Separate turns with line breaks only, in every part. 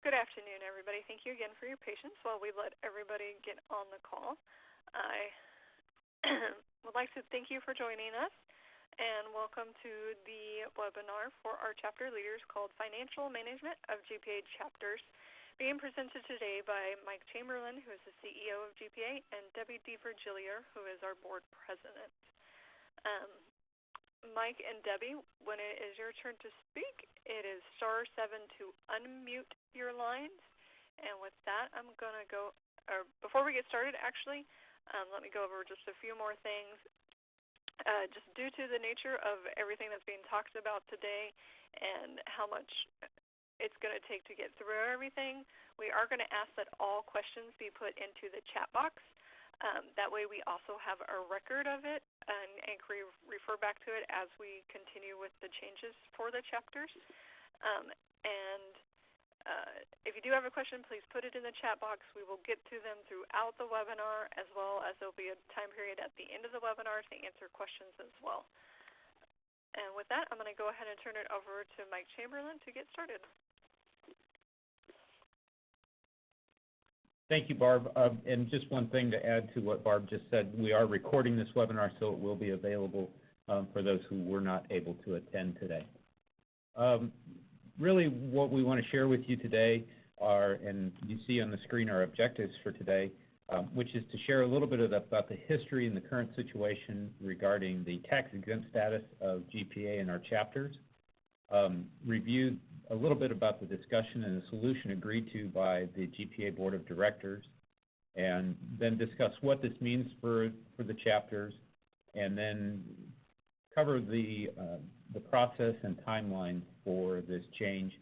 Good afternoon, everybody. Thank you again for your patience while we let everybody get on the call. I would like to thank you for joining us and welcome to the webinar for our chapter leaders called Financial Management of GPA Chapters, being presented today by Mike Chamberlain, who is the CEO of GPA, and Debbie DiVirgilio, who is our board president. Mike and Debbie, when it is your turn to speak, it is *7 to unmute your lines. And with that, I'm going to go, or before we get started, actually, let me go over just a few more things. Just due to the nature of everything that's being talked about today and how much it's going to take to get through everything, we are going to ask that all questions be put into the chat box. That way we also have a record of it and can refer back to it as we continue with the changes for the chapters. If you do have a question, please put it in the chat box. We will get to them throughout the webinar, as well as there will be a time period at the end of the webinar to answer questions as well. And with that, I'm going to go ahead and turn it over to Mike Chamberlain to get started.
Thank you, Barb. And just one thing to add to what Barb just said, we are recording this webinar, so it will be available for those who were not able to attend today. Really what we want to share with you today are, and you see on the screen our objectives for today, which is to share a little bit about the history and the current situation regarding the tax-exempt status of GPA in our chapters, review a little bit about the discussion and the solution agreed to by the GPA Board of Directors, and then discuss what this means for the chapters, and then cover the process and timeline for this change,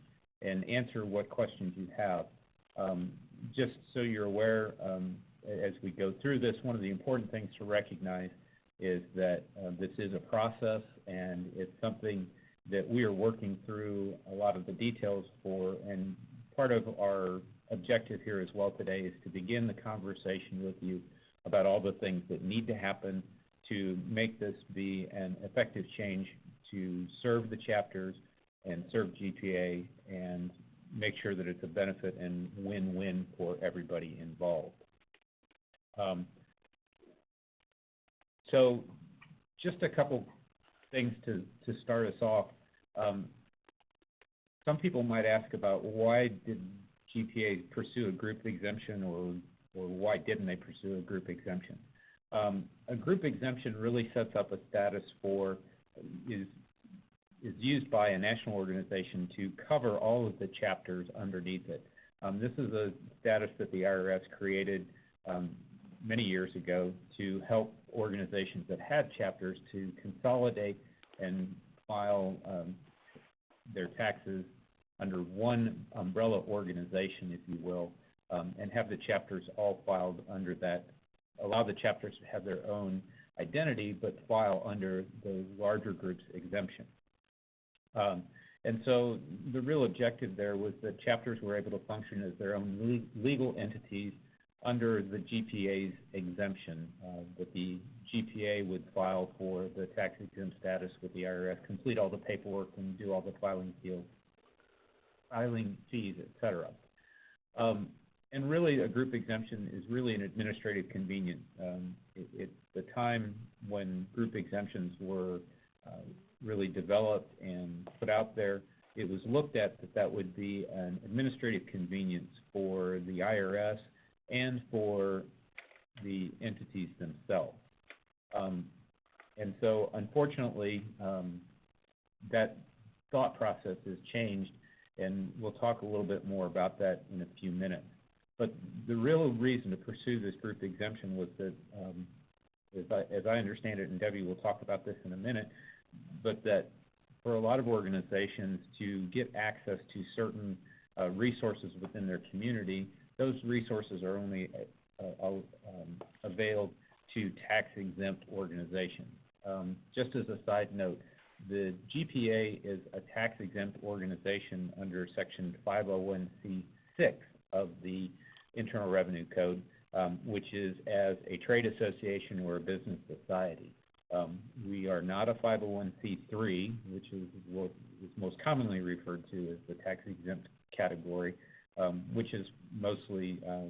and answer what questions you have. Just so you're aware, as we go through this, one of the important things to recognize is that this is a process, and it's something that we are working through a lot of the details for, and part of our objective here as well today is to begin the conversation with you about all the things that need to happen to make this be an effective change to serve the chapters and serve GPA and make sure that it's a benefit and win-win for everybody involved. So just a couple things to start us off. Some people might ask about why did GPA pursue a group exemption, or why didn't they pursue a group exemption? A group exemption really sets up a status for, is used by a national organization to cover all of the chapters underneath it. This is a status that the IRS created many years ago to help organizations that had chapters to consolidate and file their taxes under one umbrella organization, if you will, and have the chapters all filed under that. Allow the chapters to have their own identity, but file under the larger group's exemption. And so the real objective there was that chapters were able to function as their own legal entities under the GPA's exemption, that the GPA would file for the tax-exempt status with the IRS, complete all the paperwork, and do all the filing fees, etc. And really, a group exemption is really an administrative convenience. It's the time when group exemptions were really developed and put out there. It was looked at that would be an administrative convenience for the IRS and for the entities themselves. And so, unfortunately, that thought process has changed, and we'll talk a little bit more about that in a few minutes. But the real reason to pursue this group exemption was that, as I understand it, and Debbie will talk about this in a minute, but that for a lot of organizations to get access to certain resources within their community, those resources are only available to tax-exempt organizations. Just as a side note, the GPA is a tax-exempt organization under Section 501c6 of the Internal Revenue Code, which is as a trade association or a business society. We are not a 501c3, which is what is most commonly referred to as the tax-exempt category. which is mostly a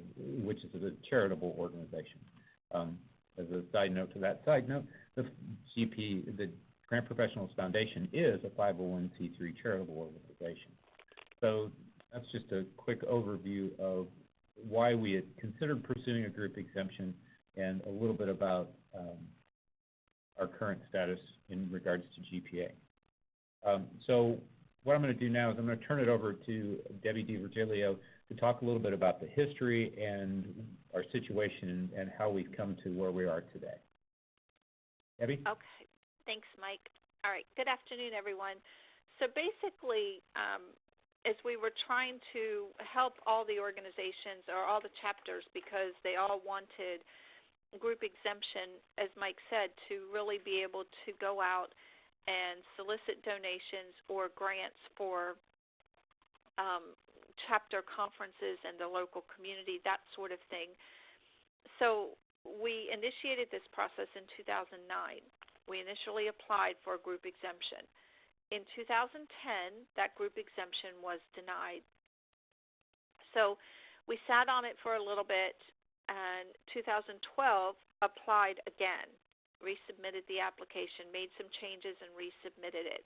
charitable organization. As a side note to that side note, the Grant Professionals Foundation is a 501c3 charitable organization. So that's just a quick overview of why we had considered pursuing a group exemption and a little bit about our current status in regards to GPA. So what I'm going to do now is I'm going to turn it over to Debbie DiVirgilio to talk a little bit about the history and our situation and how we've come to where we are today. Debbie?
Okay. Thanks, Mike. All right. Good afternoon, everyone. So basically, as we were trying to help all the organizations or all the chapters because they all wanted group exemption, as Mike said, to really be able to go out and solicit donations or grants for chapter conferences in the local community, that sort of thing. So we initiated this process in 2009. We initially applied for a group exemption. In 2010, that group exemption was denied. So we sat on it for a little bit, and 2012 applied again, resubmitted the application, made some changes, and resubmitted it.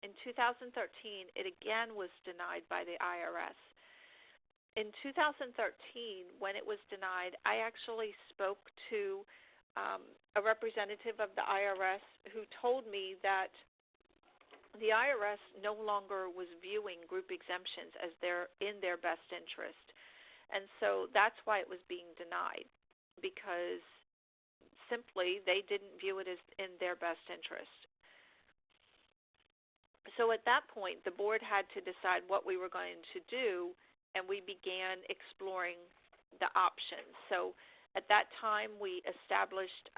In 2013, it again was denied by the IRS. In 2013, when it was denied, I actually spoke to a representative of the IRS who told me that the IRS no longer was viewing group exemptions as in their best interest. And so that's why it was being denied, because simply they didn't view it as in their best interest. So at that point, the board had to decide what we were going to do, and we began exploring the options. So at that time, we established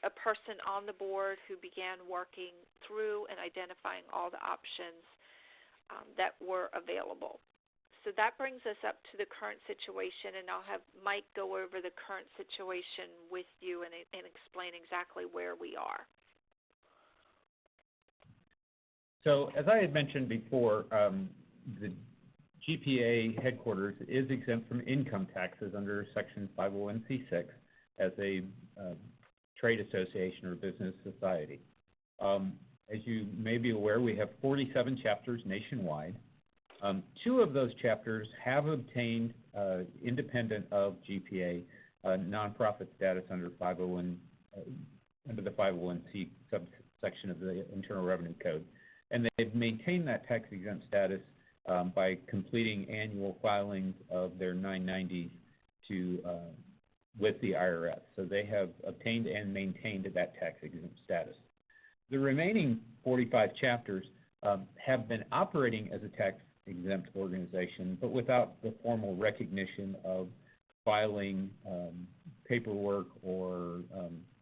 a person on the board who began working through and identifying all the options that were available. So that brings us up to the current situation, and I'll have Mike go over the current situation with you and explain exactly where we are.
So as I had mentioned before, the GPA headquarters is exempt from income taxes under Section 501c6 as a trade association or business society. As you may be aware, we have 47 chapters nationwide. 2 of those chapters have obtained, independent of GPA, nonprofit status under the 501c subsection of the Internal Revenue Code. And they've maintained that tax-exempt status by completing annual filings of their 990s with the IRS. So they have obtained and maintained that tax-exempt status. The remaining 45 chapters have been operating as a tax-exempt organization, but without the formal recognition of filing paperwork or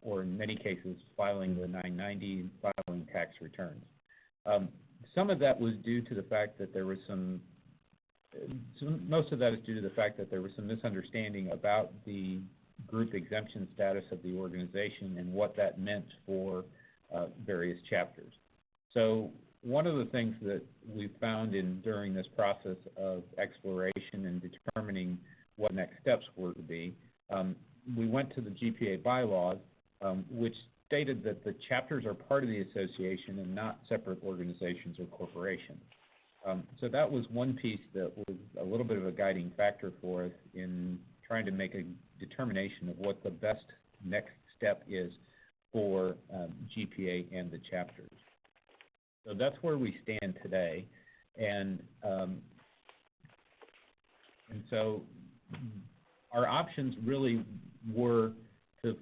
in many cases filing the 990, filing tax returns. Some of that was due to the fact that there was most of that is due to the fact that there was some misunderstanding about the group exemption status of the organization and what that meant for various chapters. So one of the things that we found during this process of exploration and determining what next steps were to be, we went to the GPA Bylaws, which stated that the chapters are part of the association and not separate organizations or corporations. So that was one piece that was a little bit of a guiding factor for us in trying to make a determination of what the best next step is for GPA and the chapters. So that's where we stand today, and so our options really were to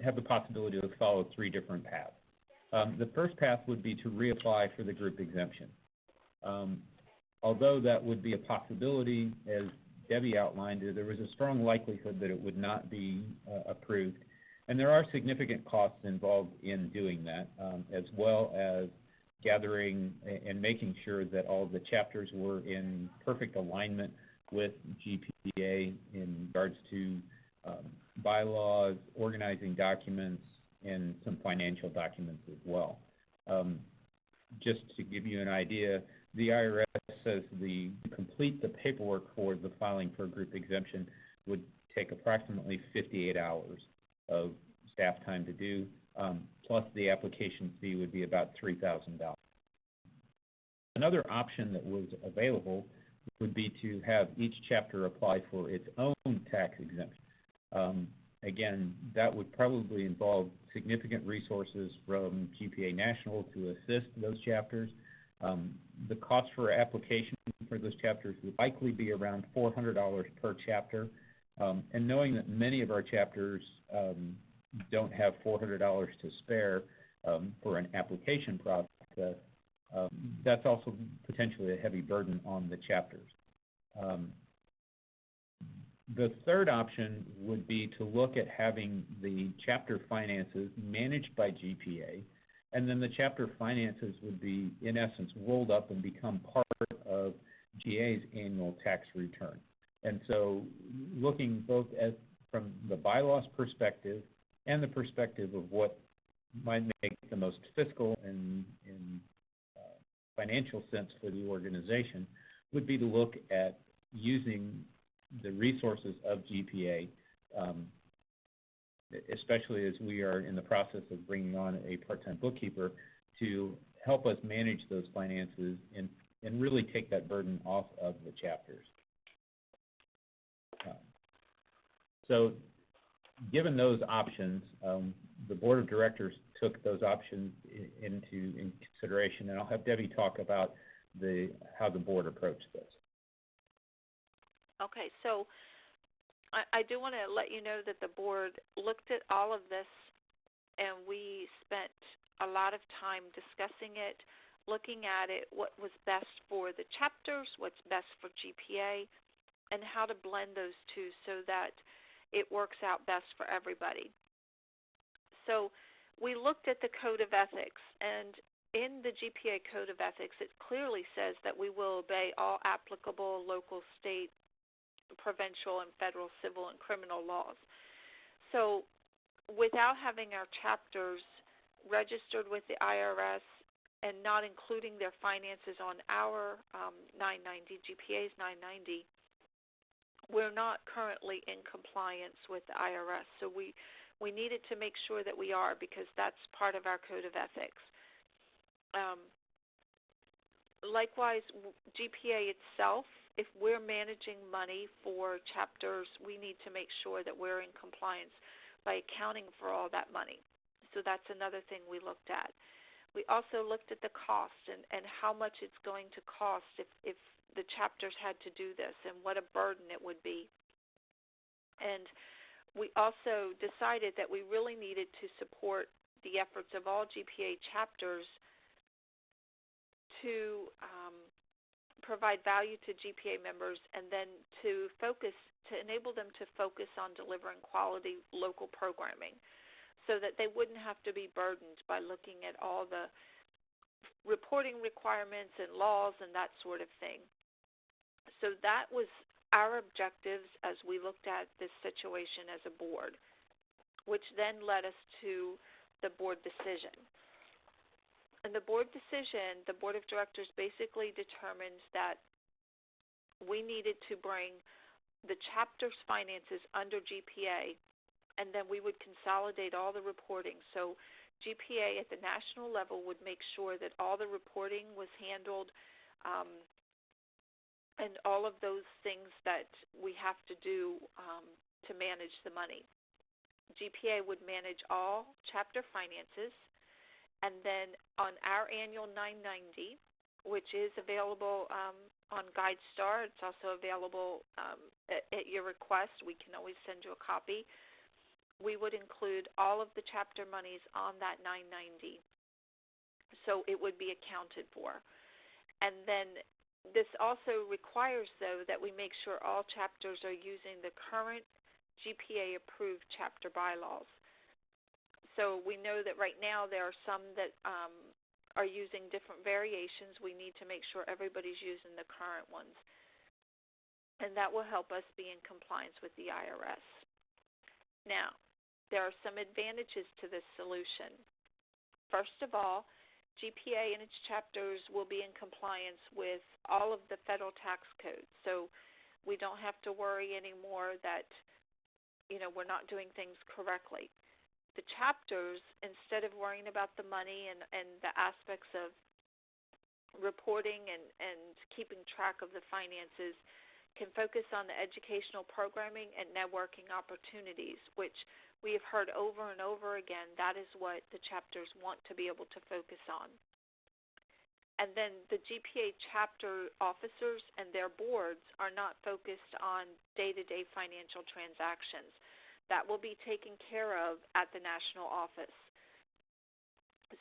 have the possibility to follow 3 different paths. The first path would be to reapply for the group exemption. Although that would be a possibility, as Debbie outlined, there was a strong likelihood that it would not be approved. And there are significant costs involved in doing that, as well as gathering and making sure that all of the chapters were in perfect alignment with GPA in regards to bylaws, organizing documents, and some financial documents as well. Just to give you an idea, the IRS says to complete the paperwork for the filing for a group exemption would take approximately 58 hours of staff time to do, plus the application fee would be about $3,000. Another option that was available would be to have each chapter apply for its own tax exemption. Again, that would probably involve significant resources from GPA National to assist those chapters. The cost for application for those chapters would likely be around $400 per chapter. And knowing that many of our chapters don't have $400 to spare for an application process, that's also potentially a heavy burden on the chapters. The third option would be to look at having the chapter finances managed by GPA, and then the chapter finances would be, in essence, rolled up and become part of GPA's annual tax return. And so looking both from the bylaws perspective and the perspective of what might make the most fiscal and financial sense for the organization would be to look at using the resources of GPA, especially as we are in the process of bringing on a part-time bookkeeper to help us manage those finances and really take that burden off of the chapters. So given those options, the Board of Directors took those options into consideration, and I'll have Debbie talk about how the board approached this.
Okay, so I do want to let you know that the board looked at all of this, and we spent a lot of time discussing it, looking at it, what was best for the chapters, what's best for GPA, and how to blend those two so that it works out best for everybody. So we looked at the Code of Ethics, and in the GPA Code of Ethics, it clearly says that we will obey all applicable local, state, provincial, and federal civil and criminal laws. So without having our chapters registered with the IRS and not including their finances on our 990, GPA's 990, we're not currently in compliance with the IRS. So we needed to make sure that we are, because that's part of our Code of Ethics. Likewise, GPA itself, if we're managing money for chapters, we need to make sure that we're in compliance by accounting for all that money. So that's another thing we looked at. We also looked at the cost and how much it's going to cost if the chapters had to do this, and what a burden it would be. And we also decided that we really needed to support the efforts of all GPA chapters to provide value to GPA members, and then to enable them to focus on delivering quality local programming, so that they wouldn't have to be burdened by looking at all the reporting requirements and laws and that sort of thing. So that was our objectives as we looked at this situation as a board, which then led us to the board decision. In the board decision, the Board of Directors basically determined that we needed to bring the chapter's finances under GPA, and then we would consolidate all the reporting. So GPA at the national level would make sure that all the reporting was handled, and all of those things that we have to do to manage the money. GPA would manage all chapter finances, and then on our annual 990, which is available on GuideStar, it's also available at your request. We can always send you a copy. We would include all of the chapter monies on that 990, so it would be accounted for. And then this also requires, though, that we make sure all chapters are using the current GPA-approved chapter bylaws. So we know that right now there are some that are using different variations. We need to make sure everybody's using the current ones, and that will help us be in compliance with the IRS. Now, there are some advantages to this solution. First of all, GPA and its chapters will be in compliance with all of the federal tax codes. So we don't have to worry anymore that, we're not doing things correctly. The chapters, instead of worrying about the money and the aspects of reporting and keeping track of the finances, can focus on the educational programming and networking opportunities, which we have heard over and over again. That is what the chapters want to be able to focus on. And then the GPA chapter officers and their boards are not focused on day-to-day financial transactions. That will be taken care of at the national office.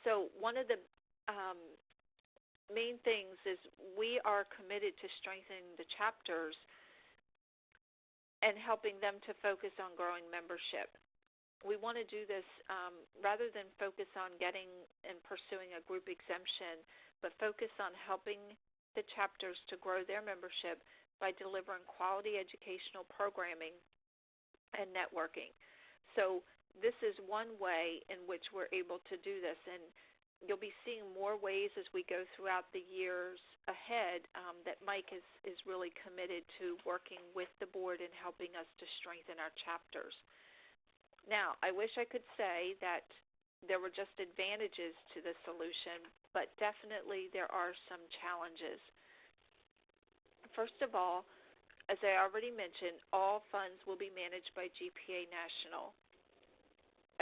So one of the main things is we are committed to strengthening the chapters and helping them to focus on growing membership. We want to do this rather than focus on getting and pursuing a group exemption, but focus on helping the chapters to grow their membership by delivering quality educational programming and networking. So this is one way in which we're able to do this, and you'll be seeing more ways as we go throughout the years ahead that Mike is really committed to working with the board and helping us to strengthen our chapters. Now, I wish I could say that there were just advantages to the solution, but definitely there are some challenges. First of all, as I already mentioned, all funds will be managed by GPA National.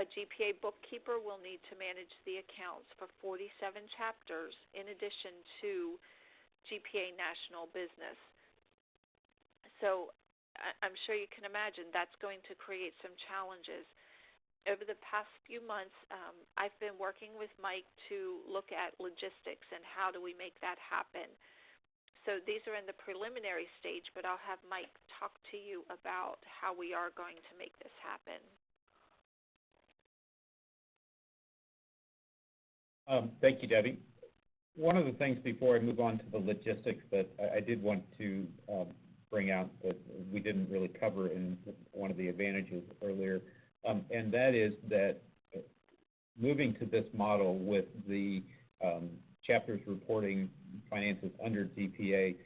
A GPA bookkeeper will need to manage the accounts for 47 chapters in addition to GPA National Business. So I'm sure you can imagine that's going to create some challenges. Over the past few months, I've been working with Mike to look at logistics and how do we make that happen. So these are in the preliminary stage, but I'll have Mike talk to you about how we are going to make this happen.
Thank you, Debbie. One of the things before I move on to the logistics that I did want to bring out that we didn't really cover in one of the advantages earlier, and that is that moving to this model with the chapters reporting finances under GPA,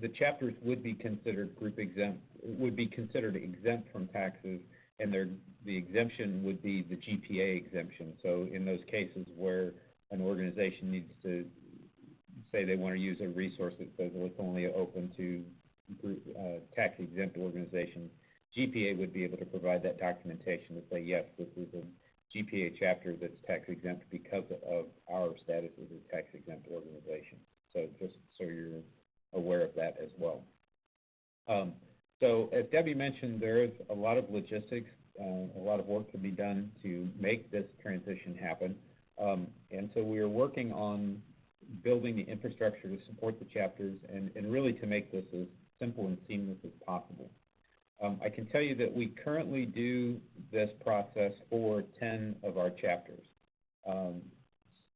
the chapters would be considered group exempt, would be considered exempt from taxes, and the exemption would be the GPA exemption. So in those cases where an organization needs to say they want to use a resource that says it's only open to tax-exempt organizations, GPA would be able to provide that documentation to say, yes, this is a GPA chapter that's tax-exempt because of our status as a tax-exempt organization. So just so you're aware of that as well. So as Debbie mentioned, there is a lot of logistics, a lot of work to be done to make this transition happen. And so we are working on building the infrastructure to support the chapters and really to make this as simple and seamless as possible. I can tell you that we currently do this process for 10 of our chapters.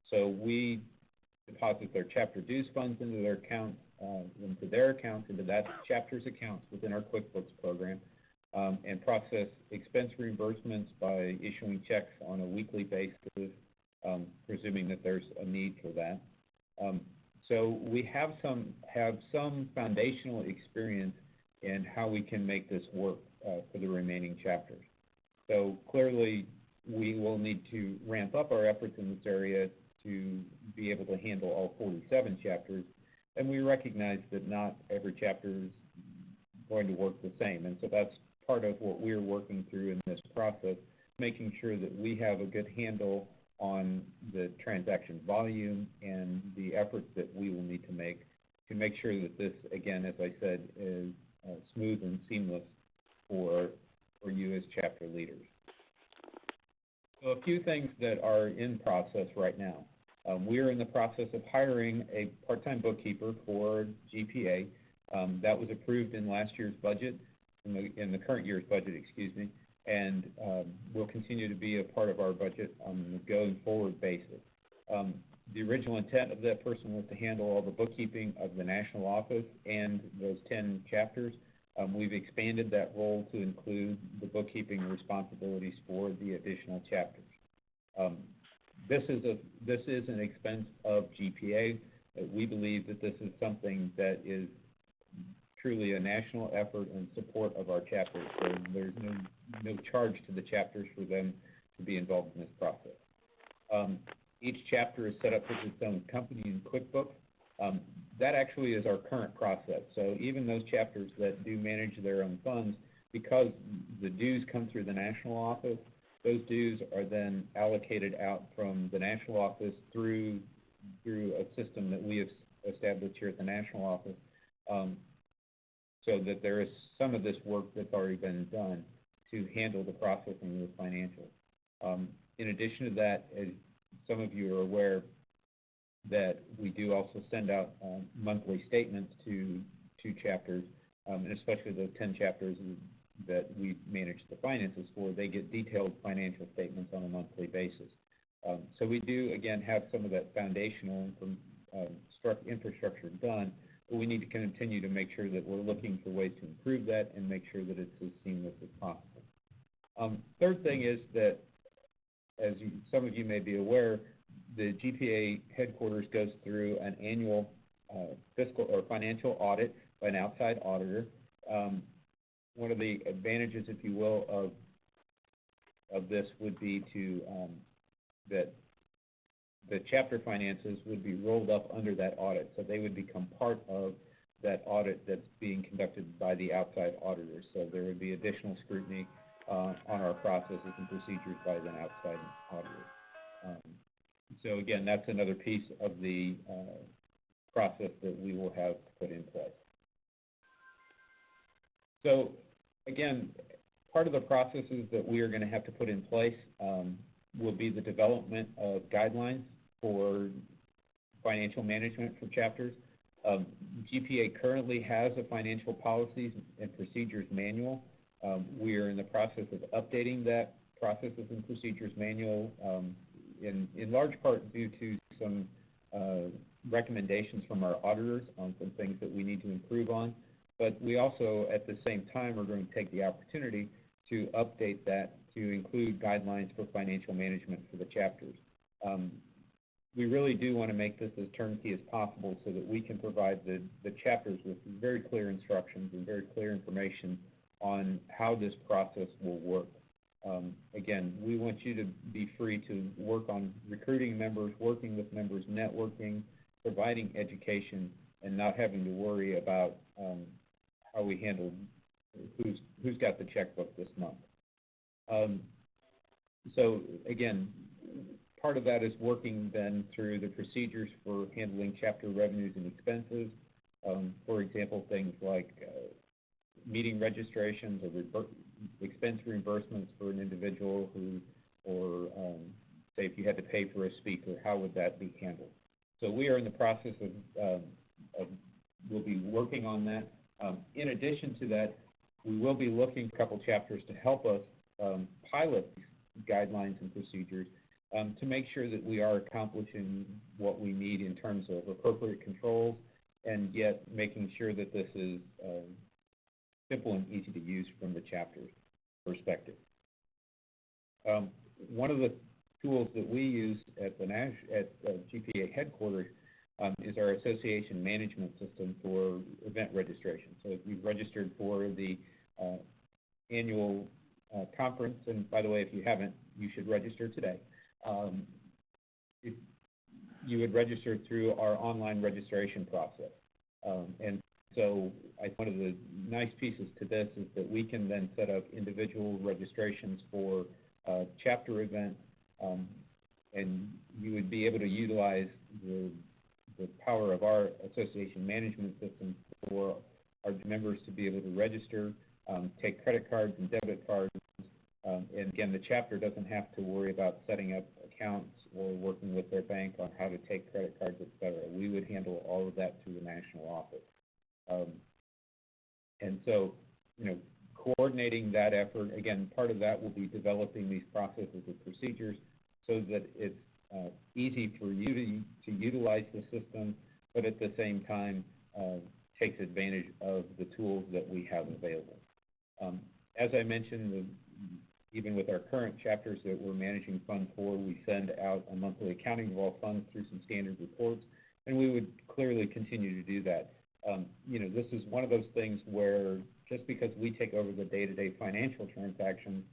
So we deposit their chapter dues funds into their accounts, into that chapter's accounts within our QuickBooks program, and process expense reimbursements by issuing checks on a weekly basis, presuming that there's a need for that. So we have some foundational experience in how we can make this work for the remaining chapters. So clearly, we will need to ramp up our efforts in this area to be able to handle all 47 chapters, and we recognize that not every chapter is going to work the same, and so that's part of what we're working through in this process, making sure that we have a good handle on the transaction volume and the efforts that we will need to make sure that this, again, as I said, is smooth and seamless for you as chapter leaders. So a few things that are in process right now. We're in the process of hiring a part-time bookkeeper for GPA. That was approved in last year's budget, in the current year's budget, excuse me, and will continue to be a part of our budget on a going forward basis. The original intent of that person was to handle all the bookkeeping of the national office and those 10 chapters. We've expanded that role to include the bookkeeping responsibilities for the additional chapters. this is an expense of GPA. We believe that this is something that is truly a national effort in support of our chapters. So there's no charge to the chapters for them to be involved in this process. Each chapter is set up as its own company in QuickBooks. That actually is our current process. So even those chapters that do manage their own funds, because the dues come through the national office, those dues are then allocated out from the national office through a system that we have established here at the national office, so that there is some of this work that's already been done to handle the processing of the financials. In addition to that, as some of you are aware, that we do also send out monthly statements to chapters, and especially the 10 chapters that we manage the finances for. They get detailed financial statements on a monthly basis. So we do, again, have some of that foundational infrastructure done, but we need to continue to make sure that we're looking for ways to improve that and make sure that it's as seamless as possible. Third thing is that, as some of you may be aware, the GPA headquarters goes through an annual fiscal or financial audit by an outside auditor. One of the advantages, if you will, of this would be that the chapter finances would be rolled up under that audit, so they would become part of that audit that's being conducted by the outside auditors. So there would be additional scrutiny on our processes and procedures by an outside auditor. So again, that's another piece of the process that we will have put in place. So again, part of the processes that we are going to have to put in place will be the development of guidelines for financial management for chapters. GPA currently has a financial policies and procedures manual. We are in the process of updating that processes and procedures manual, in large part due to some recommendations from our auditors on some things that we need to improve on. But we also, at the same time, are going to take the opportunity to update that to include guidelines for financial management for the chapters. We really do want to make this as turnkey as possible so that we can provide the chapters with very clear instructions and very clear information on how this process will work. Again, we want you to be free to work on recruiting members, working with members, networking, providing education, and not having to worry about how we handle who's got the checkbook this month. So again, part of that is working then through the procedures for handling chapter revenues and expenses. For example, things like meeting registrations or expense reimbursements for an individual or say if you had to pay for a speaker, how would that be handled? So we are in the process of we'll be working on that. In addition to that, we will be looking for a couple chapters to help us pilot guidelines and procedures to make sure that we are accomplishing what we need in terms of appropriate controls, and yet making sure that this is simple and easy to use from the chapter's perspective. One of the tools that we use at GPA headquarters is our association management system for event registration. So if you've registered for the annual conference, and by the way, if you haven't, you should register today. If you would register through our online registration process. And so one of the nice pieces to this is that we can then set up individual registrations for chapter events, and you would be able to utilize the power of our association management system for our members to be able to register, take credit cards and debit cards, and again, the chapter doesn't have to worry about setting up accounts or working with their bank on how to take credit cards, et cetera. We would handle all of that through the national office. And so, coordinating that effort, again, part of that will be developing these processes and procedures so that it's easy for you to utilize the system, but at the same time takes advantage of the tools that we have available. As I mentioned, even with our current chapters that we're managing funds for, we send out a monthly accounting of all funds through some standard reports, and we would clearly continue to do that. This is one of those things where just because we take over the day-to-day financial transactions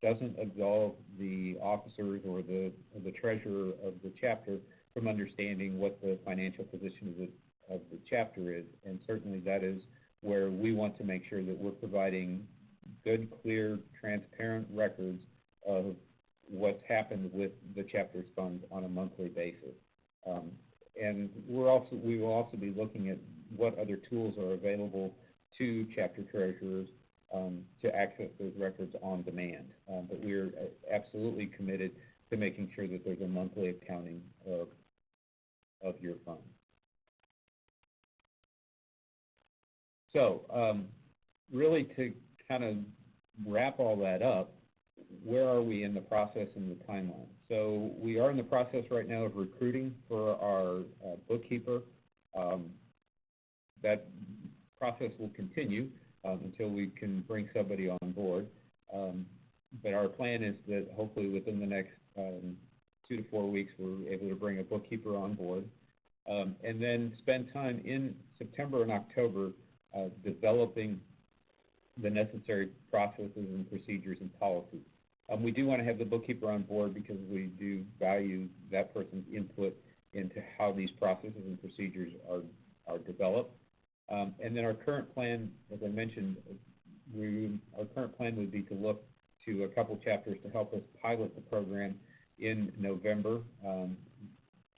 doesn't absolve the officers or the treasurer of the chapter from understanding what the financial position of the chapter is. And certainly that is where we want to make sure that we're providing good, clear, transparent records of what's happened with the chapter's funds on a monthly basis. And we will also be looking at what other tools are available to chapter treasurers to access those records on demand. But we're absolutely committed to making sure that there's a monthly accounting of your funds. So really to kind of wrap all that up, where are we in the process and the timeline? So we are in the process right now of recruiting for our bookkeeper. That process will continue until we can bring somebody on board. But our plan is that hopefully within the next 2 to 4 weeks we're able to bring a bookkeeper on board. And then spend time in September and October developing the necessary processes and procedures and policies. We do want to have the bookkeeper on board because we do value that person's input into how these processes and procedures are developed. And then our current plan, as I mentioned, our current plan would be to look to a couple chapters to help us pilot the program in November,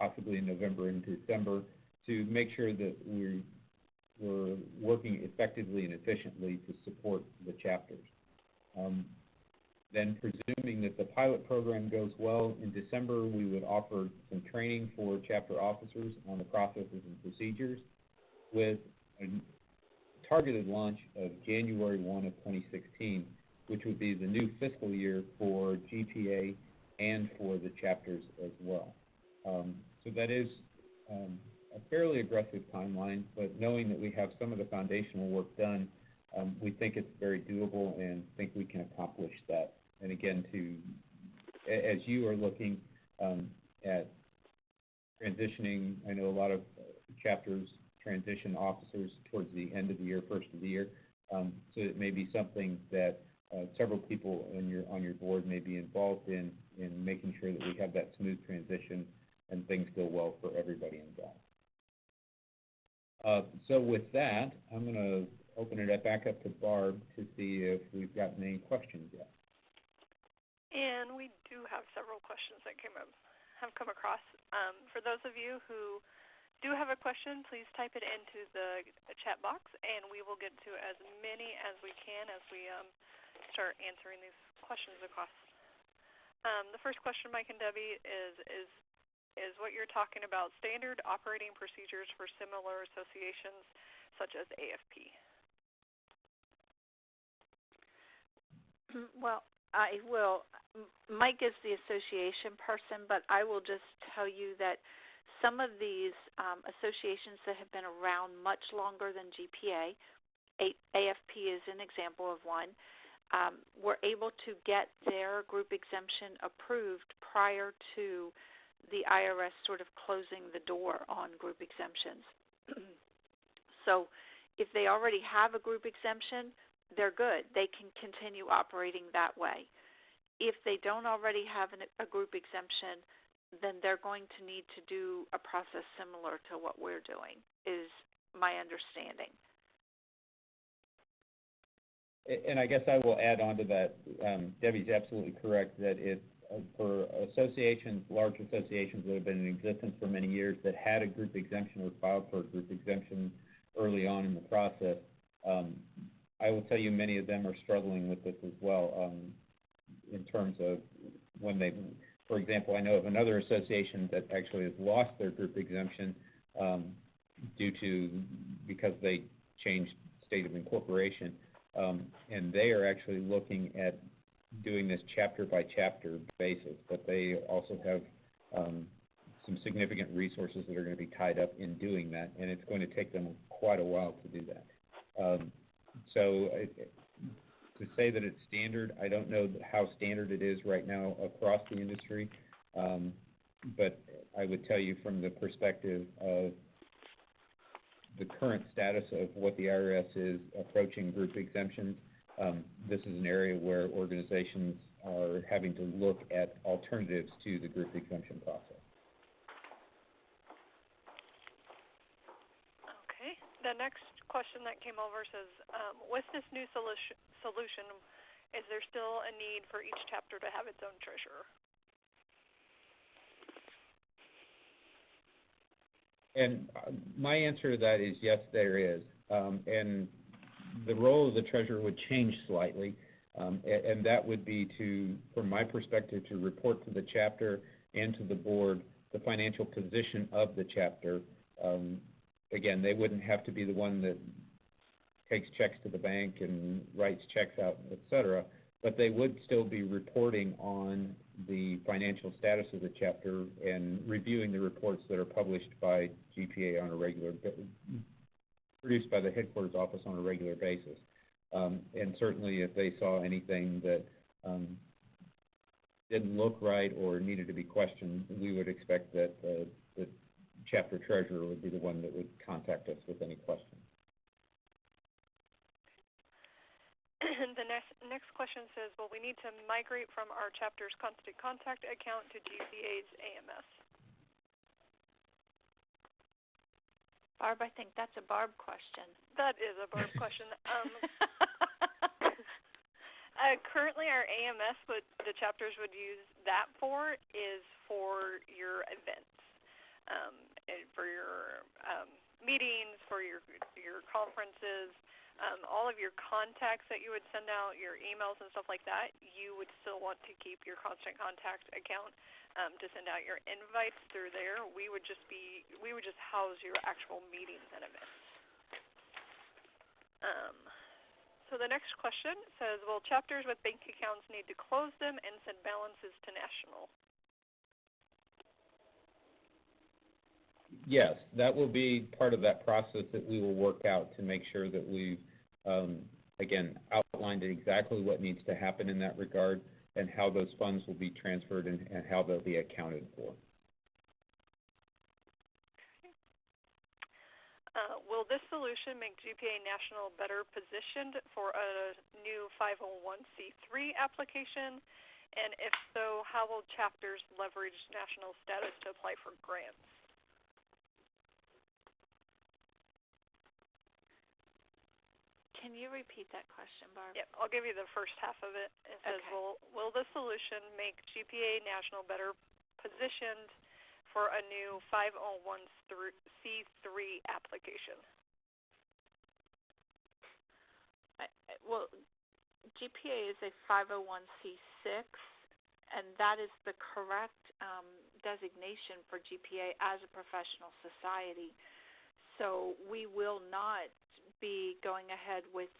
possibly in November and December, to make sure that we're working effectively and efficiently to support the chapters. Then presuming that the pilot program goes well, in December we would offer some training for chapter officers on the processes and procedures with a targeted launch of January 1 of 2016, which would be the new fiscal year for GPA and for the chapters as well. So that is a fairly aggressive timeline, but knowing that we have some of the foundational work done, we think it's very doable and think we can accomplish that. And again, as you are looking at transitioning, I know a lot of chapters transition officers towards the end of the year, first of the year, so it may be something that several people on your board may be involved in making sure that we have that smooth transition and things go well for everybody involved. So with that, I'm going to open it back up to Barb to see if we've gotten any questions yet.
And we do have several questions that have come across. For those of you who do have a question, please type it into the chat box, and we will get to as many as we can as we start answering these questions across. The first question, Mike and Debbie, is what you're talking about standard operating procedures for similar associations such as AFP?
Well, I will. Mike is the association person, but I will just tell you that some of these associations that have been around much longer than GPA, AFP is an example of one, were able to get their group exemption approved prior to the IRS sort of closing the door on group exemptions. So if they already have a group exemption, they're good. They can continue operating that way. If they don't already have a group exemption, then they're going to need to do a process similar to what we're doing, is my understanding.
And I guess I will add on to that. Debbie's absolutely correct that for associations, large associations that have been in existence for many years that had a group exemption or filed for a group exemption early on in the process, I will tell you many of them are struggling with this as well in terms of when they, for example, I know of another association that actually has lost their group exemption because they changed state of incorporation, and they are actually looking at doing this chapter by chapter basis, but they also have some significant resources that are going to be tied up in doing that, and it's going to take them quite a while to do that. So to say that it's standard, I don't know how standard it is right now across the industry, but I would tell you from the perspective of the current status of what the IRS is approaching group exemptions, this is an area where organizations are having to look at alternatives to the group exemption process.
Okay. The next question that came over says, with this new solution, is there still a need for each chapter to have its own treasurer?
And my answer to that is yes, there is. And the role of the treasurer would change slightly, and that would be to, from my perspective, to report to the chapter and to the board the financial position of the chapter. Again, they wouldn't have to be the one that takes checks to the bank and writes checks out, et cetera, but they would still be reporting on the financial status of the chapter and reviewing the reports that are published by GPA on a regular, produced by the headquarters office on a regular basis. And certainly if they saw anything that didn't look right or needed to be questioned, we would expect that the chapter treasurer would be the one that would contact us with any questions.
The next question says, will we need to migrate from our chapter's constant contact account to GPA's AMS?
Barb, I think that's a Barb question.
That is a Barb question. Currently, our AMS, what the chapters would use that for, is for your events, for your meetings, for your conferences. All of your contacts that you would send out, your emails and stuff like that, you would still want to keep your constant contact account to send out your invites through there. We would just house your actual meetings and events. So the next question says, will chapters with bank accounts need to close them and send balances to national?
Yes, that will be part of that process that we will work out to make sure that we've, again, outlined exactly what needs to happen in that regard and how those funds will be transferred and how they'll be accounted for.
Will this solution make GPA National better positioned for a new 501c3 application? And if so, how will chapters leverage national status to apply for grants?
Can you repeat that question, Barb?
Yep, I'll give you the first half of it. It says,
okay.
will the solution make GPA National better positioned for a new 501c3 application?
Well, GPA is a 501c6, and that is the correct designation for GPA as a professional society. So we will not be going ahead with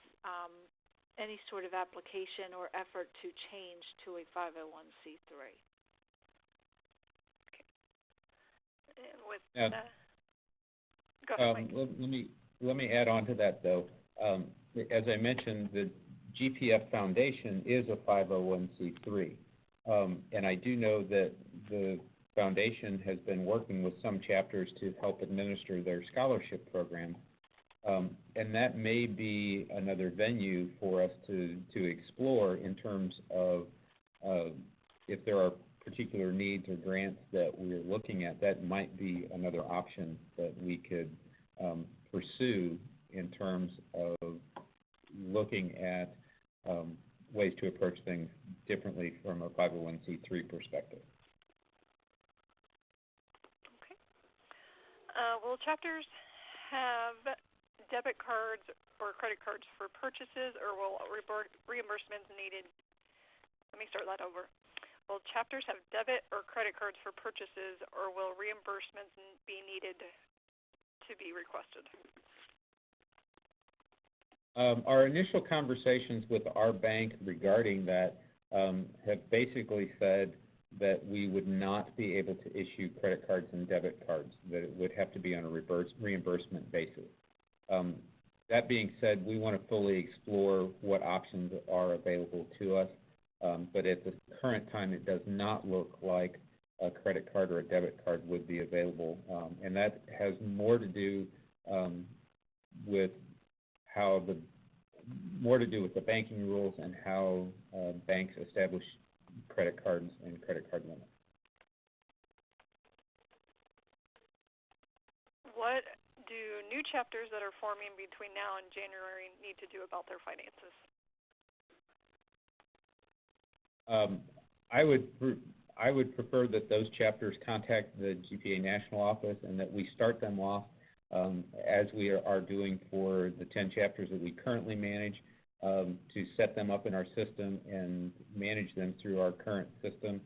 any sort of application or effort to change to a 501c3. And with that, go ahead, Mike.
Let me add on to that, though. As I mentioned, the GPF Foundation is a 501c3, and I do know that the foundation has been working with some chapters to help administer their scholarship programs, and that may be another venue for us to explore in terms of if there are particular needs or grants that we're looking at. That might be another option that we could pursue in terms of looking at ways to approach things differently from a 501c3 perspective.
Okay. Will chapters have debit cards or credit cards for purchases, or will reimbursements needed? Let me start that over. Will chapters have debit or credit cards for purchases, or will reimbursements be needed to be requested?
Our initial conversations with our bank regarding that have basically said that we would not be able to issue credit cards and debit cards, that it would have to be on a reimbursement basis. That being said, we want to fully explore what options are available to us, but at the current time, it does not look like a credit card or a debit card would be available, and that has more to do with the banking rules and how banks establish credit cards and credit card limits.
What do new chapters that are forming between now and January need to do about their finances?
I would prefer that those chapters contact the GPA National Office and that we start them off as we are doing for the 10 chapters that we currently manage, to set them up in our system and manage them through our current system,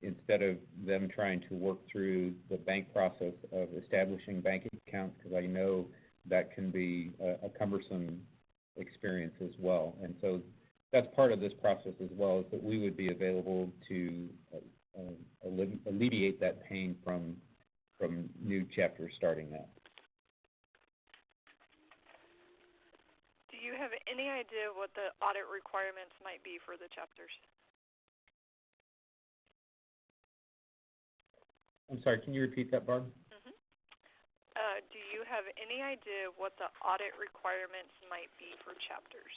instead of them trying to work through the bank process of establishing bank accounts, because I know that can be a cumbersome experience as well. And so that's part of this process as well, is that we would be available to alleviate that pain from new chapters starting now.
Do you have any idea what the audit requirements might be for the chapters?
I'm sorry, can you repeat that, Barb?
Mm-hmm. Do you have any idea what the audit requirements might be for chapters?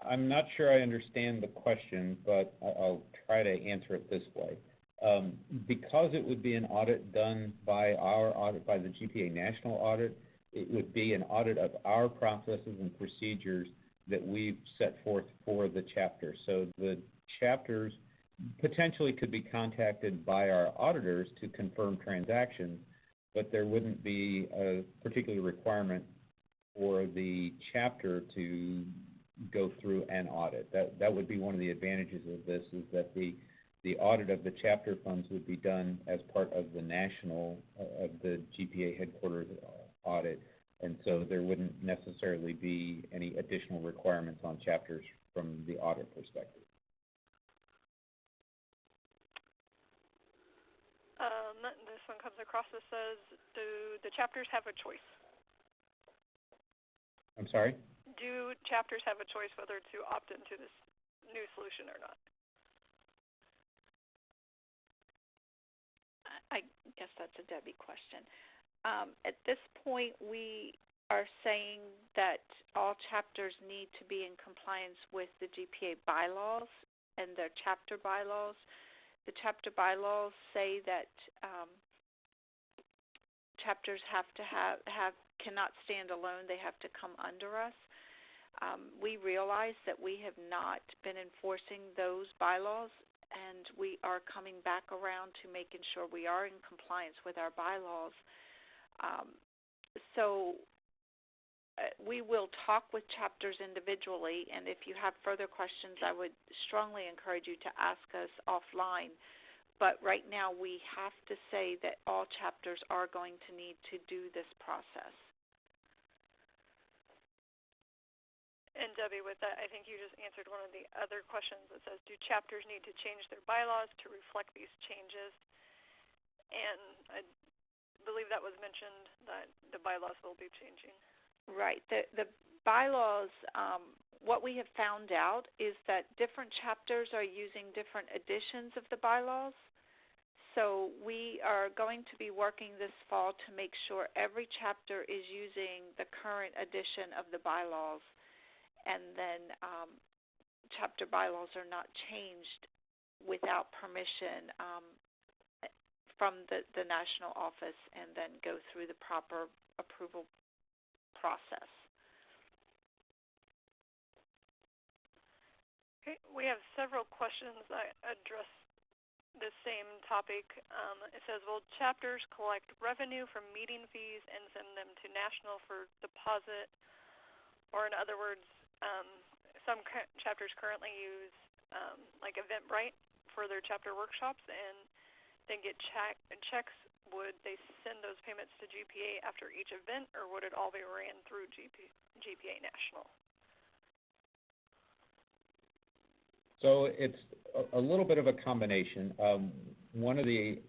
I'm not sure I understand the question, but I'll try to answer it this way. Because it would be an audit done by our audit, by the GPA National Audit, it would be an audit of our processes and procedures that we've set forth for the chapter. So the chapters potentially could be contacted by our auditors to confirm transactions, but there wouldn't be a particular requirement for the chapter to go through an audit. That would be one of the advantages of this, is that the audit of the chapter funds would be done as part of the national, of the GPA headquarters audit, and so there wouldn't necessarily be any additional requirements on chapters from the audit perspective.
This one comes across that says, do the chapters have a choice?
I'm sorry?
Do chapters have a choice whether to opt into this new solution or not?
I guess that's a Debbie question. At this point, we are saying that all chapters need to be in compliance with the GPA bylaws and their chapter bylaws. The chapter bylaws say that chapters have to cannot stand alone. They have to come under us. We realize that we have not been enforcing those bylaws, and we are coming back around to making sure we are in compliance with our bylaws. So we will talk with chapters individually, and if you have further questions, I would strongly encourage you to ask us offline. But right now, we have to say that all chapters are going to need to do this process.
And Debbie, with that, I think you just answered one of the other questions that says, do chapters need to change their bylaws to reflect these changes? And I believe that was mentioned that the bylaws will be changing.
Right. The bylaws, what we have found out is that different chapters are using different editions of the bylaws. So we are going to be working this fall to make sure every chapter is using the current edition of the bylaws, and then chapter bylaws are not changed without permission from the national office, and then go through the proper approval process.
Okay, we have several questions that address the same topic. It says, will chapters collect revenue from meeting fees and send them to national for deposit? Or in other words, some chapters currently use like Eventbrite for their chapter workshops and then get checks. Would they send those payments to GPA after each event, or would it all be ran through GPA National?
So it's a little bit of a combination. One of the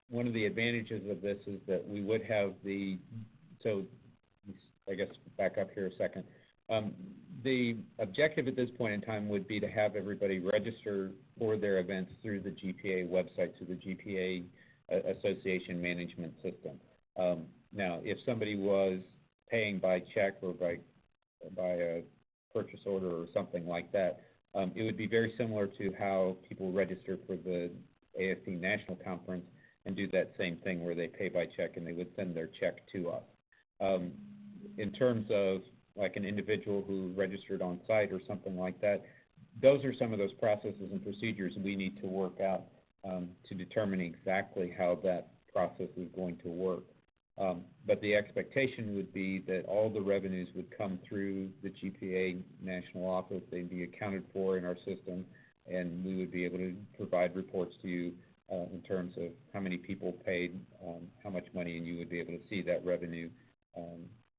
one of the advantages of this is that we would have so I guess back up here a second. The objective at this point in time would be to have everybody register for their events through the GPA website, through the GPA Association Management System. Now, if somebody was paying by check or by a purchase order or something like that, it would be very similar to how people register for the ASD National Conference and do that same thing where they pay by check and they would send their check to us. In terms of like an individual who registered on site or something like that, those are some of those processes and procedures we need to work out to determine exactly how that process is going to work. But the expectation would be that all the revenues would come through the GPA National Office. They'd be accounted for in our system, and we would be able to provide reports to you in terms of how many people paid, how much money, and you would be able to see that revenue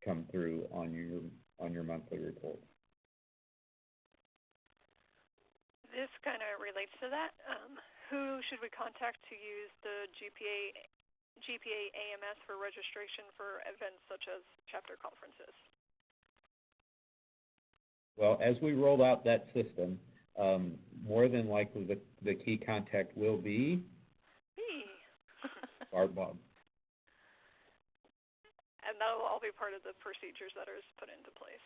come through on your monthly report.
This kind of relates to that. Who should we contact to use the GPA AMS for registration for events such as chapter conferences?
Well, as we roll out that system, more than likely the key contact will be our Bob.
And that will all be part of the procedures that are put into place.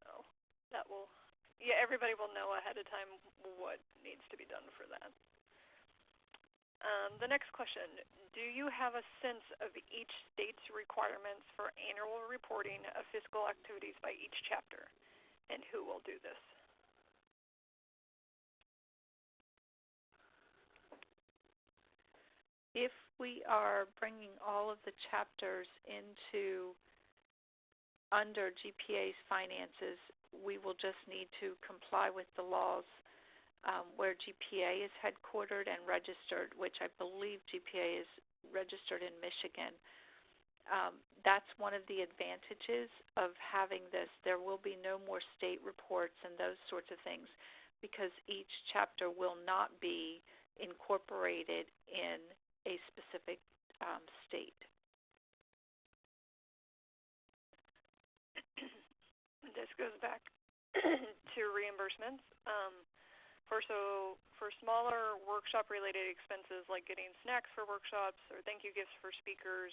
So that will, everybody will know ahead of time what needs to be done for that. The next question, do you have a sense of each state's requirements for annual reporting of fiscal activities by each chapter, and who will do this?
If we are bringing all of the chapters under GPA's finances, we will just need to comply with the laws where GPA is headquartered and registered, which I believe GPA is registered in Michigan. That's one of the advantages of having this. There will be no more state reports and those sorts of things because each chapter will not be incorporated in a specific state.
This goes back to reimbursements. For smaller workshop-related expenses like getting snacks for workshops or thank you gifts for speakers,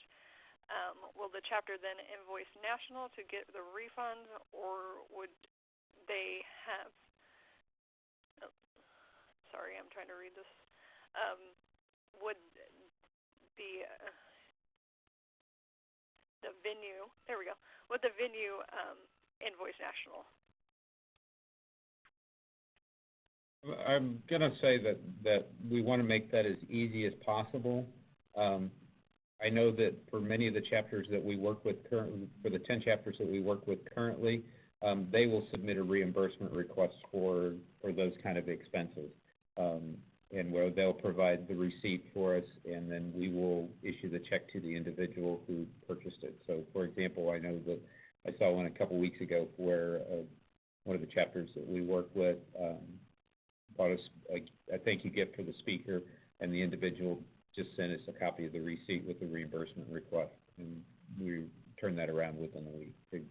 will the chapter then invoice national to get the refunds, or would they have? Sorry, I'm trying to read this. Would the venue? There we go. Would the venue invoice national?
I'm going to say that we want to make that as easy as possible. I know that for many of the chapters that we work with currently, for the 10 chapters that we work with currently, they will submit a reimbursement request for those kind of expenses, and where they'll provide the receipt for us, and then we will issue the check to the individual who purchased it. So, for example, I know that I saw one a couple weeks ago where one of the chapters that we work with bought us a thank you gift for the speaker, and the individual just sent us a copy of the receipt with the reimbursement request, and we turned that around within a week to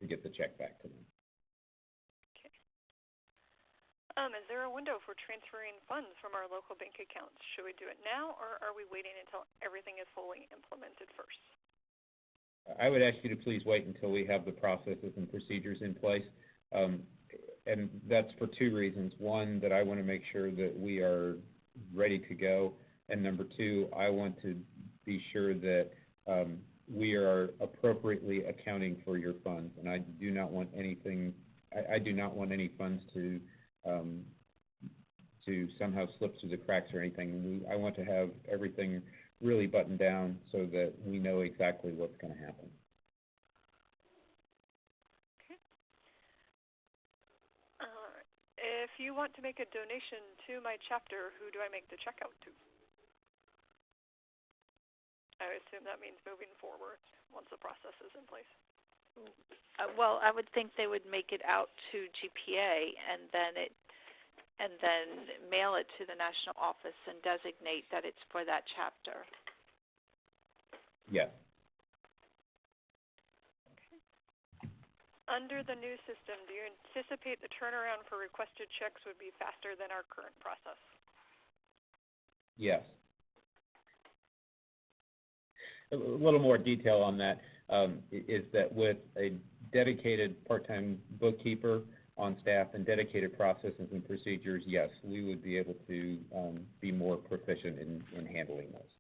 get the check back to them.
Okay. Is there a window for transferring funds from our local bank accounts? Should we do it now, or are we waiting until everything is fully implemented first?
I would ask you to please wait until we have the processes and procedures in place. And that's for two reasons. One, that I want to make sure that we are ready to go. And number two, I want to be sure that we are appropriately accounting for your funds. And I do not want anything, I do not want any funds to somehow slip through the cracks or anything. I want to have everything really buttoned down so that we know exactly what's going to happen.
If you want to make a donation to my chapter, who do I make the check out to? I assume that means moving forward once the process is in place.
Well, I would think they would make it out to GPA and then mail it to the national office and designate that it's for that chapter.
Yes.
Under the new system, do you anticipate the turnaround for requested checks would be faster than our current process?
Yes. A little more detail on that is that with a dedicated part-time bookkeeper on staff and dedicated processes and procedures, yes, we would be able to be more proficient in handling those.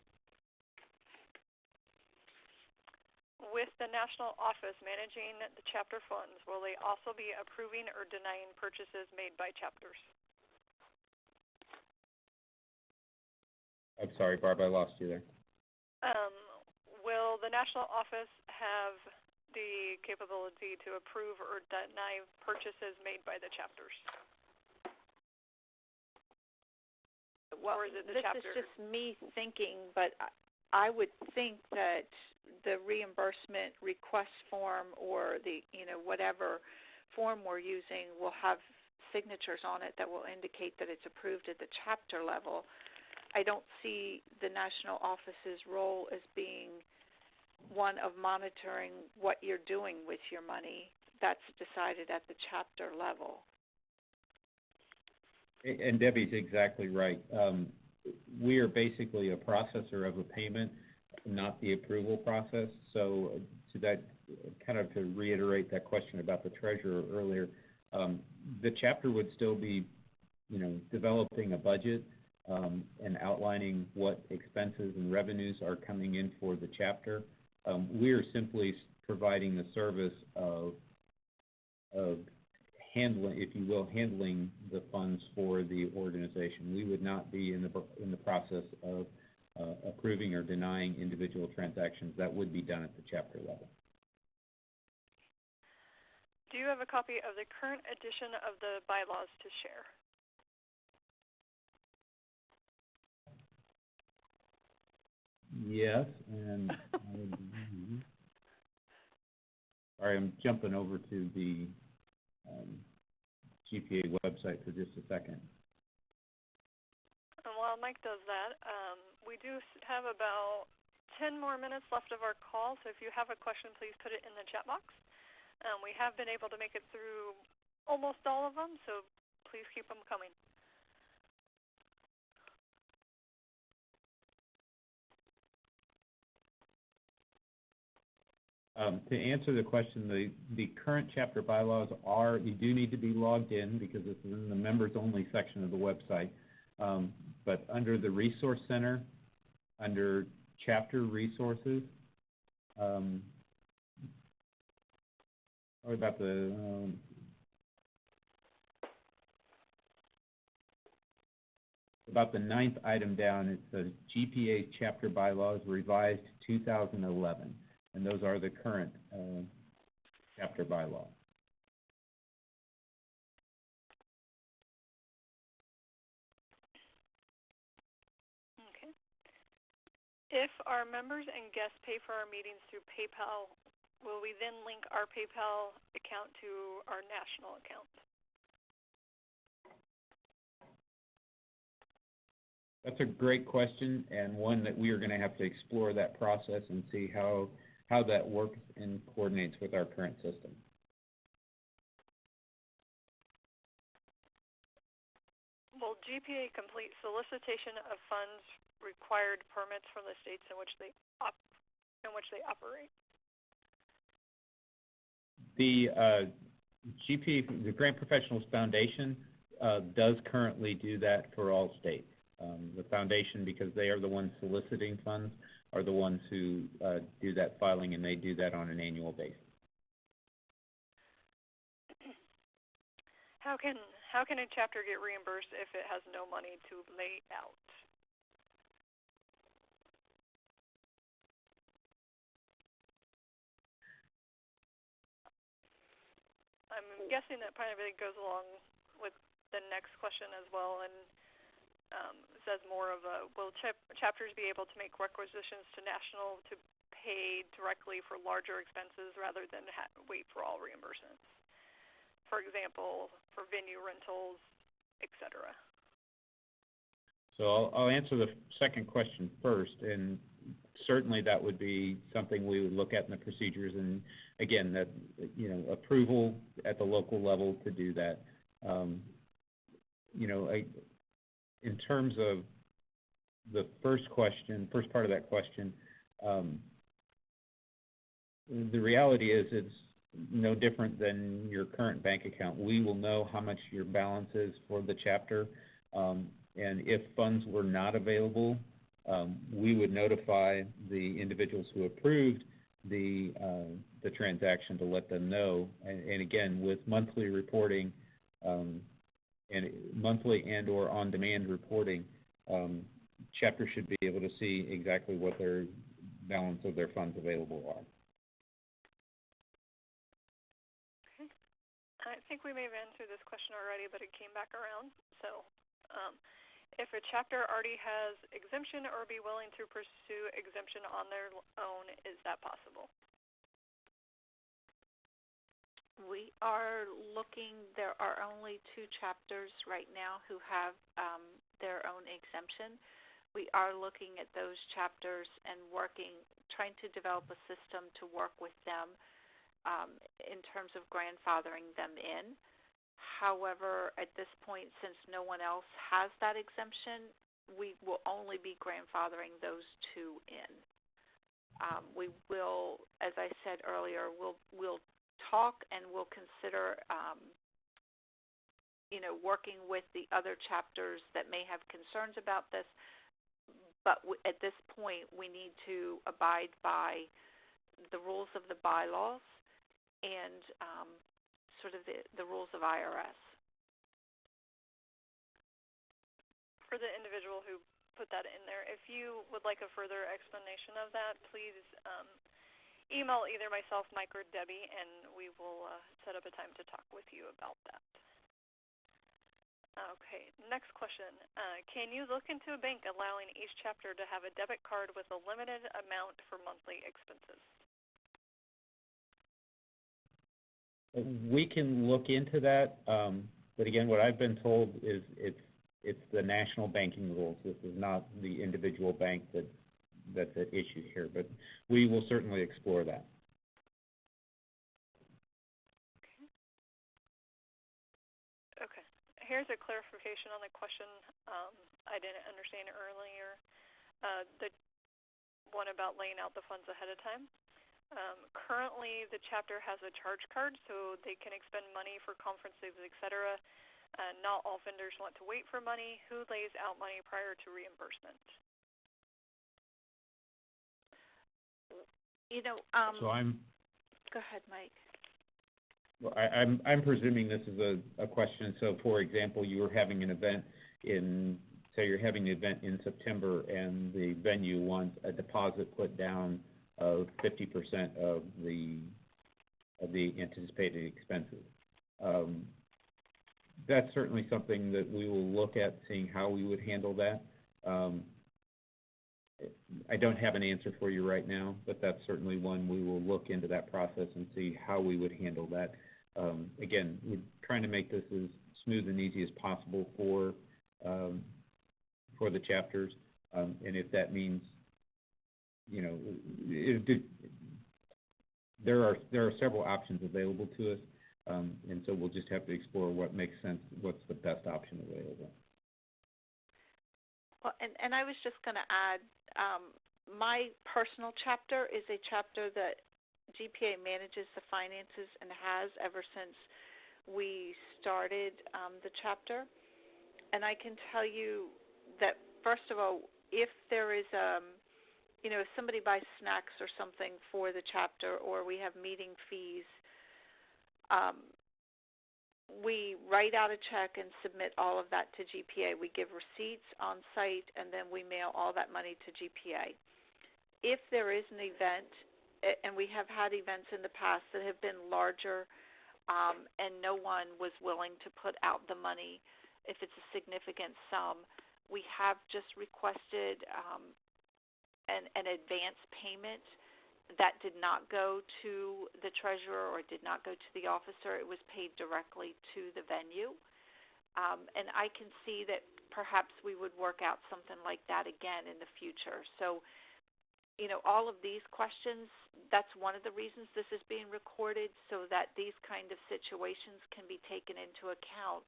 With the national office managing the chapter funds, will they also be approving or denying purchases made by chapters?
I'm sorry, Barb, I lost you there.
Will the national office have the capability to approve or deny purchases made by the chapters?
Well,
or is it the
this
chapter?
is just me thinking, but I would think that the reimbursement request form or the, whatever form we're using will have signatures on it that will indicate that it's approved at the chapter level. I don't see the national office's role as being one of monitoring what you're doing with your money. That's decided at the chapter level.
And Debbie's exactly right. We are basically a processor of a payment, not the approval process. So to that, kind of to reiterate that question about the treasurer earlier, the chapter would still be, developing a budget and outlining what expenses and revenues are coming in for the chapter. We are simply providing the service of handling, if you will, handling the funds for the organization. We would not be in the process of approving or denying individual transactions. That would be done at the chapter level.
Do you have a copy of the current edition of the bylaws to share?
Yes, and sorry, I'm jumping over to the GPA website for just a second.
And while Mike does that, we do have about 10 more minutes left of our call, so if you have a question, please put it in the chat box. We have been able to make it through almost all of them, so please keep them coming.
To answer the question, the current chapter bylaws are, you do need to be logged in because this is in the members only section of the website. But under the Resource Center, under chapter resources, or about the ninth item down, it says GPA chapter bylaws revised 2011. And those are the current chapter bylaws.
Okay. If our members and guests pay for our meetings through PayPal, will we then link our PayPal account to our national account?
That's a great question, and one that we are going to have to explore that process and see how that works and coordinates with our current system.
Will GPA complete solicitation of funds required permits from the states in which they operate?
The GPA, the Grant Professionals Foundation, does currently do that for all states. The foundation, because they are the ones soliciting funds, are the ones who do that filing, and they do that on an annual basis.
How can a chapter get reimbursed if it has no money to lay out? I'm guessing that part of it goes along with the next question as well, and says more of a, will chapters be able to make requisitions to national to pay directly for larger expenses rather than wait for all reimbursements? For example, for venue rentals, etc.
So I'll answer the second question first, and certainly that would be something we would look at in the procedures, and again, that approval at the local level to do that. In terms of the first part of that question, the reality is it's no different than your current bank account. We will know how much your balance is for the chapter, and if funds were not available, we would notify the individuals who approved the transaction to let them know. And again, with monthly reporting, and monthly and or on-demand reporting, chapters should be able to see exactly what their balance of their funds available are.
Okay. I think we may have answered this question already, but it came back around. So if a chapter already has exemption or be willing to pursue exemption on their own, is that possible?
We are looking, there are only 2 chapters right now who have their own exemption. We are looking at those chapters and trying to develop a system to work with them in terms of grandfathering them in. However, at this point, since no one else has that exemption, we will only be grandfathering those 2 in. We will, as I said earlier, we'll talk and we'll consider working with the other chapters that may have concerns about this, but at this point we need to abide by the rules of the bylaws and sort of the rules of IRS.
For the individual who put that in there, if you would like a further explanation of that, please email either myself, Mike, or Debbie, and we will set up a time to talk with you about that. Okay, next question. Can you look into a bank allowing each chapter to have a debit card with a limited amount for monthly expenses?
We can look into that, but again, what I've been told is it's the national banking rules. This is not the individual bank that's at issue here, but we will certainly explore that.
Okay. Here's a clarification on the question I didn't understand earlier. The one about laying out the funds ahead of time. Currently, the chapter has a charge card, so they can expend money for conferences, etc. Not all vendors want to wait for money. Who lays out money prior to reimbursement?
So
Go ahead, Mike.
Well, I'm presuming this is a question. So, for example, you were having an event say you're having an event in September, and the venue wants a deposit put down of 50% of the anticipated expenses. That's certainly something that we will look at, seeing how we would handle that. I don't have an answer for you right now, but that's certainly one we will look into that process and see how we would handle that. Again, we're trying to make this as smooth and easy as possible for the chapters, and if that means, there are several options available to us, and so we'll just have to explore what makes sense, what's the best option available.
Well, and I was just going to add, my personal chapter is a chapter that GPA manages the finances and has ever since we started the chapter. And I can tell you that, first of all, if there is if somebody buys snacks or something for the chapter, or we have meeting fees, we write out a check and submit all of that to GPA. We give receipts on site, and then we mail all that money to GPA. If there is an event, and we have had events in the past that have been larger, and no one was willing to put out the money, if it's a significant sum, we have just requested an advance payment that did not go to the treasurer or did not go to the officer. It was paid directly to the venue. And I can see that perhaps we would work out something like that again in the future. So, all of these questions, that's one of the reasons this is being recorded, so that these kind of situations can be taken into account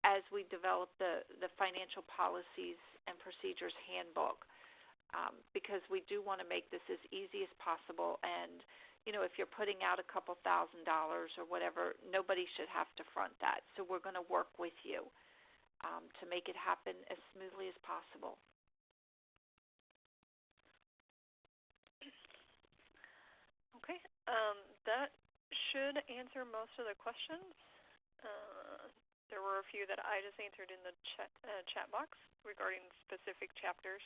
as we develop the financial policies and procedures handbook, because we do want to make this as easy as possible. And, if you're putting out a couple $1,000 or whatever, nobody should have to front that. So we're going to work with you to make it happen as smoothly as possible.
Okay, that should answer most of the questions. There were a few that I just answered in the chat box regarding specific chapters.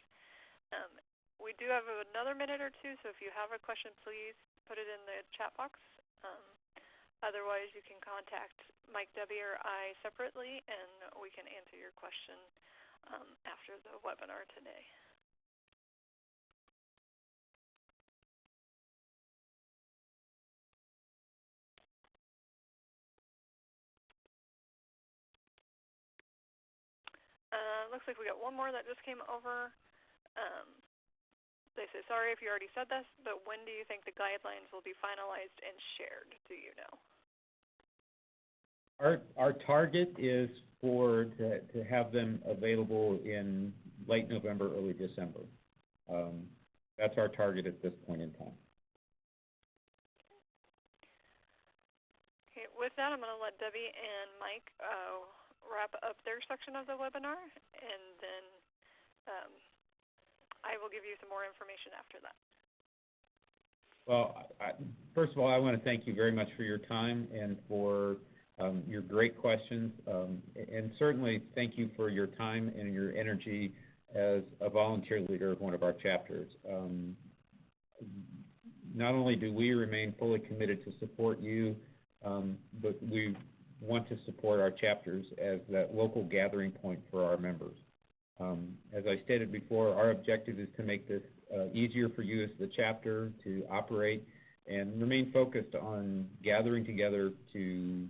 We do have another minute or two, so if you have a question, please put it in the chat box. Otherwise, you can contact Mike, Debbie, or I separately, and we can answer your question after the webinar today. Looks like we got one more that just came over. They say, sorry if you already said this, but when do you think the guidelines will be finalized and shared? Do you know?
Our target is to have them available in late November, early December. That's our target at this point in time.
Okay, with that, I'm going to let Debbie and Mike wrap up their section of the webinar, and then I will give you some more information after that.
Well, first of all, I want to thank you very much for your time and for your great questions, and certainly thank you for your time and your energy as a volunteer leader of one of our chapters. Not only do we remain fully committed to support you, but we want to support our chapters as that local gathering point for our members. As I stated before, our objective is to make this easier for you as the chapter to operate and remain focused on gathering together to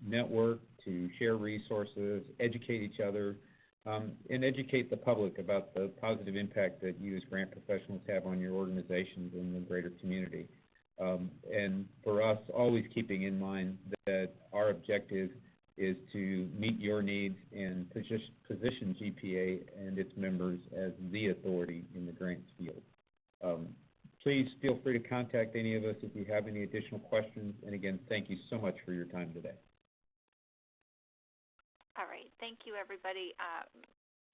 network, to share resources, educate each other, and educate the public about the positive impact that you as grant professionals have on your organizations and the greater community. And for us, always keeping in mind that our objective is to meet your needs and position GPA and its members as the authority in the grants field. Please feel free to contact any of us if you have any additional questions. And again, thank you so much for your time today.
All right. Thank you, everybody.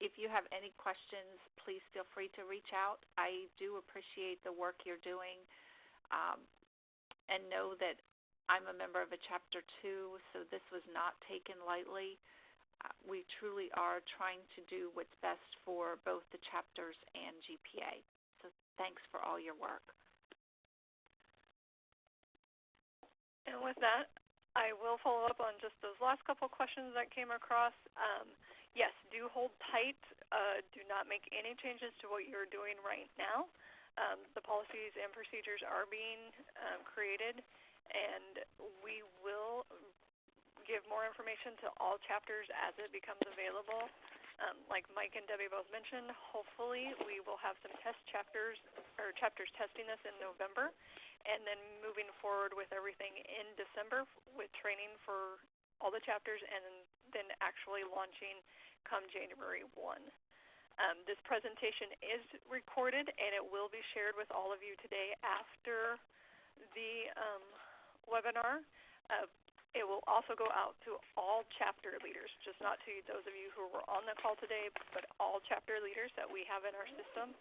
If you have any questions, please feel free to reach out. I do appreciate the work you're doing. And know that I'm a member of a Chapter 2, so this was not taken lightly. We truly are trying to do what's best for both the chapters and GPA. So thanks for all your work.
And with that, I will follow up on just those last couple questions that came across. Yes, do hold tight. Do not make any changes to what you're doing right now. The policies and procedures are being created, and we will give more information to all chapters as it becomes available. Like Mike and Debbie both mentioned, hopefully we will have some chapters testing this in November, and then moving forward with everything in December with training for all the chapters, and then actually launching come January 1. This presentation is recorded, and it will be shared with all of you today after the webinar. It will also go out to all chapter leaders, just not to those of you who were on the call today, but all chapter leaders that we have in our system.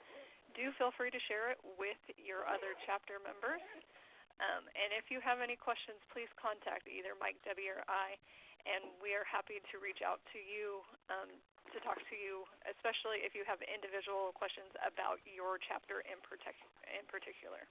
Do feel free to share it with your other chapter members. And if you have any questions, please contact either Mike, Debbie, or I, and we are happy to reach out to you to talk to you, especially if you have individual questions about your chapter in particular.